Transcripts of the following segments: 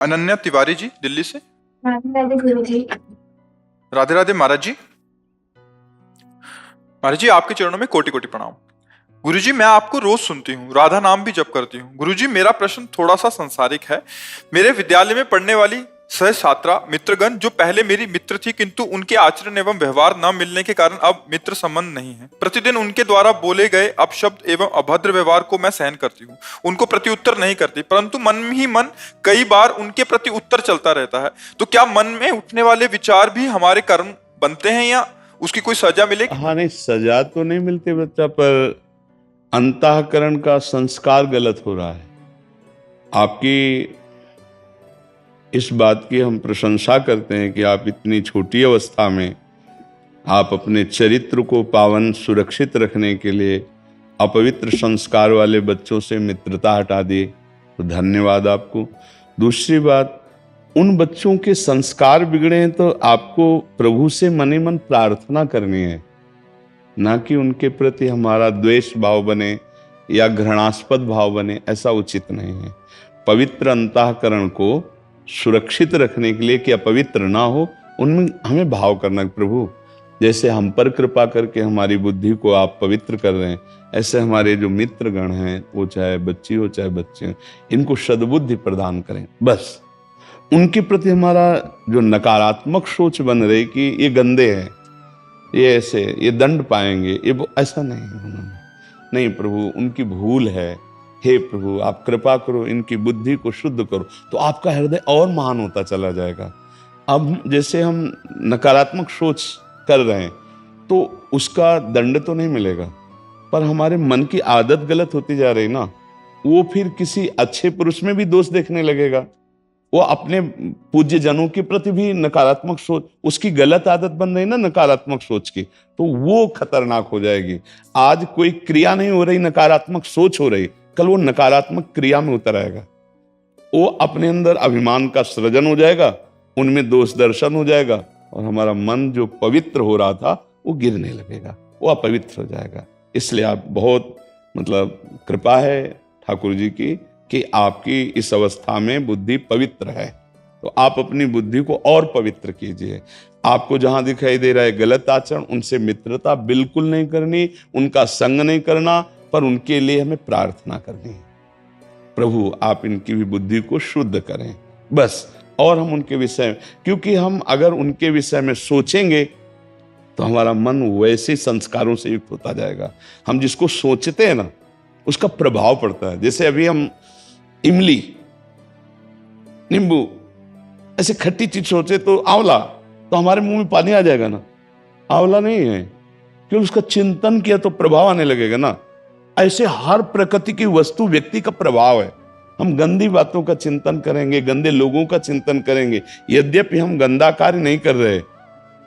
अनन्या तिवारी जी दिल्ली से। राधे राधे गुरु जी। राधे राधे महाराज जी। महाराज जी आपके चरणों में कोटि कोटि प्रणाम। गुरुजी मैं आपको रोज सुनती हूँ, राधा नाम भी जप करती हूँ। गुरुजी मेरा प्रश्न थोड़ा सा सांसारिक है। मेरे विद्यालय में पढ़ने वाली सह छात्रा मित्रगण जो पहले मेरी मित्र थी, किंतु उनके आचरण एवं व्यवहार न मिलने के कारण अब मित्र संबंध नहीं है। प्रतिदिन उनके द्वारा बोले गए अपशब्द एवं अभद्र व्यवहार को मैं सहन करती हूँ, उनको प्रत्युत्तर नहीं करती, परंतु मन ही मन कई बार उनके प्रति उत्तर चलता रहता है। तो क्या मन में उठने वाले विचार भी हमारे कर्म बनते हैं या उसकी कोई सजा मिलेगी? हाँ, नहीं सजा तो नहीं मिलती बच्चा, पर अंतःकरण का संस्कार गलत हो रहा है। आपकी इस बात की हम प्रशंसा करते हैं कि आप इतनी छोटी अवस्था में आप अपने चरित्र को पावन सुरक्षित रखने के लिए अपवित्र संस्कार वाले बच्चों से मित्रता हटा दिए, तो धन्यवाद आपको। दूसरी बात, उन बच्चों के संस्कार बिगड़े हैं तो आपको प्रभु से मन ही मन प्रार्थना करनी है, ना कि उनके प्रति हमारा द्वेष भाव बने या घृणास्पद भाव बने, ऐसा उचित नहीं है। पवित्र अंतःकरण को सुरक्षित रखने के लिए कि अपवित्र ना हो, उनमें हमें भाव करना, प्रभु जैसे हम पर कृपा करके हमारी बुद्धि को आप पवित्र कर रहे हैं, ऐसे हमारे जो मित्रगण हैं, वो चाहे बच्ची हो चाहे बच्चे हो, इनको सद्बुद्धि प्रदान करें। बस उनके प्रति हमारा जो नकारात्मक सोच बन रही कि ये गंदे हैं, ये ऐसे, ये दंड पाएंगे, ये ऐसा नहीं होना। नहीं प्रभु, उनकी भूल है, हे प्रभु आप कृपा करो, इनकी बुद्धि को शुद्ध करो, तो आपका हृदय और महान होता चला जाएगा। अब जैसे हम नकारात्मक सोच कर रहे हैं तो उसका दंड तो नहीं मिलेगा, पर हमारे मन की आदत गलत होती जा रही ना, वो फिर किसी अच्छे पुरुष में भी दोष देखने लगेगा, वो अपने पूज्य जनों के प्रति भी नकारात्मक सोच, उसकी गलत आदत बन रही ना नकारात्मक सोच की, तो वो खतरनाक हो जाएगी। आज कोई क्रिया नहीं हो रही, नकारात्मक सोच हो रही, कल वो नकारात्मक क्रिया में उतर आएगा, वो अपने अंदर अभिमान का सृजन हो जाएगा, उनमें दोष दर्शन हो जाएगा, और हमारा मन जो पवित्र हो रहा था वो गिरने लगेगा, वो अपवित्र हो जाएगा। इसलिए आप बहुत कृपा है ठाकुर जी की कि आपकी इस अवस्था में बुद्धि पवित्र है, तो आप अपनी बुद्धि को और पवित्र कीजिए। आपको जहां दिखाई दे रहा है गलत आचरण, उनसे मित्रता बिल्कुल नहीं करनी, उनका संग नहीं करना, पर उनके लिए हमें प्रार्थना करनी है, प्रभु आप इनकी भी बुद्धि को शुद्ध करें, बस। और हम उनके विषय में, क्योंकि हम अगर उनके विषय में सोचेंगे तो हमारा मन वैसे संस्कारों से युक्त होता जाएगा। हम जिसको सोचते हैं ना, उसका प्रभाव पड़ता है। जैसे अभी हम इमली, नींबू, ऐसे खट्टी चीज सोचे तो आंवला, तो हमारे मुंह में पानी आ जाएगा ना, आंवला नहीं है, क्योंकि उसका चिंतन किया तो प्रभाव आने लगेगा ना। ऐसे हर प्रकृति की वस्तु व्यक्ति का प्रभाव है। हम गंदी बातों का चिंतन करेंगे, गंदे लोगों का चिंतन करेंगे, यद्यपि हम गंदा कार्य नहीं कर रहे,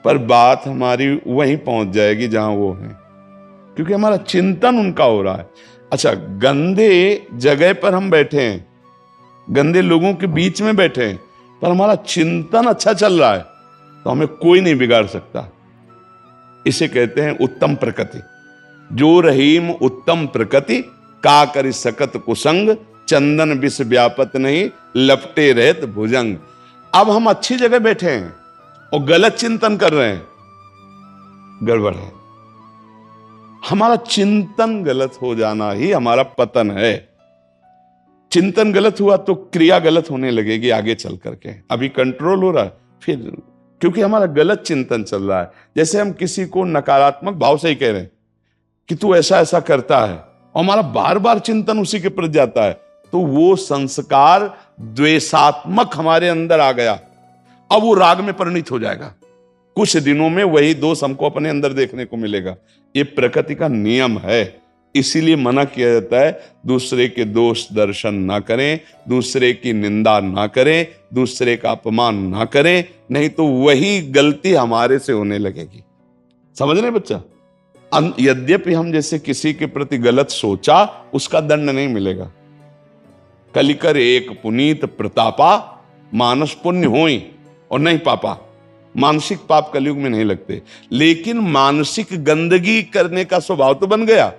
पर बात हमारी वहीं पहुंच जाएगी जहां वो है, क्योंकि हमारा चिंतन उनका हो रहा है। अच्छा, गंदे जगह पर हम बैठे हैं, गंदे लोगों के बीच में बैठे हैं, पर हमारा चिंतन अच्छा चल रहा है, तो हमें कोई नहीं बिगाड़ सकता। इसे कहते हैं उत्तम प्रकृति। जो रहीम उत्तम प्रकृति, का करि सकत कुसंग, चंदन विष व्यापत नहीं, लपटे रहत भुजंग। अब हम अच्छी जगह बैठे हैं और गलत चिंतन कर रहे हैं, गड़बड़ है। हमारा चिंतन गलत हो जाना ही हमारा पतन है। चिंतन गलत हुआ तो क्रिया गलत होने लगेगी आगे चल करके। अभी कंट्रोल हो रहा है, फिर क्योंकि हमारा गलत चिंतन चल रहा है। जैसे हम किसी को नकारात्मक भाव से ही कह रहे हैं कि तू ऐसा ऐसा करता है, और हमारा बार बार चिंतन उसी के प्रति जाता है, तो वो संस्कार द्वेषात्मक हमारे अंदर आ गया, अब वो राग में परिणित हो जाएगा। कुछ दिनों में वही दोष हमको अपने अंदर देखने को मिलेगा। ये प्रकृति का नियम है, इसीलिए मना किया जाता है दूसरे के दोष दर्शन ना करें, दूसरे की निंदा ना करें, दूसरे का अपमान ना करें, नहीं तो वही गलती हमारे से होने लगेगी। समझ रहे बच्चा? यद्यपि हम जैसे किसी के प्रति गलत सोचा, उसका दंड नहीं मिलेगा। कलिकर एक पुनीत प्रतापा, मानस पुण्य होई और नहीं पापा। मानसिक पाप कलयुग में नहीं लगते, लेकिन मानसिक गंदगी करने का स्वभाव तो बन गया।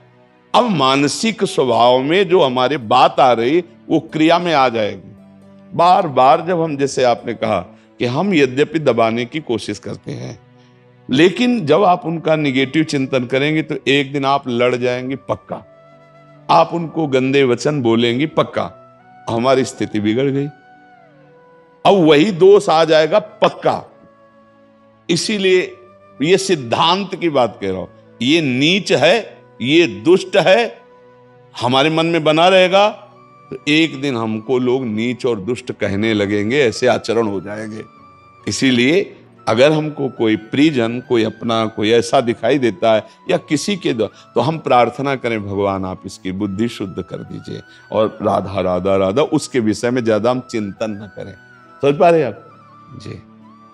अब मानसिक स्वभाव में जो हमारे बात आ रही, वो क्रिया में आ जाएगी। बार बार जब हम, जैसे आपने कहा कि हम यद्यपि दबाने की कोशिश करते हैं, लेकिन जब आप उनका निगेटिव चिंतन करेंगे तो एक दिन आप लड़ जाएंगे पक्का, आप उनको गंदे वचन बोलेंगे पक्का, हमारी स्थिति बिगड़ गई, अब वही दोष आ जाएगा पक्का। इसीलिए ये सिद्धांत की बात कह रहा हूं, ये नीच है, ये दुष्ट है, हमारे मन में बना रहेगा तो एक दिन हमको लोग नीच और दुष्ट कहने लगेंगे, ऐसे आचरण हो जाएंगे। इसीलिए अगर हमको कोई परिजन, कोई अपना, कोई ऐसा दिखाई देता है या किसी के द्वारा, तो हम प्रार्थना करें, भगवान आप इसकी बुद्धि शुद्ध कर दीजिए, और राधा राधा राधा, उसके विषय में ज्यादा हम चिंतन न करें। समझ पा रहे आप जी?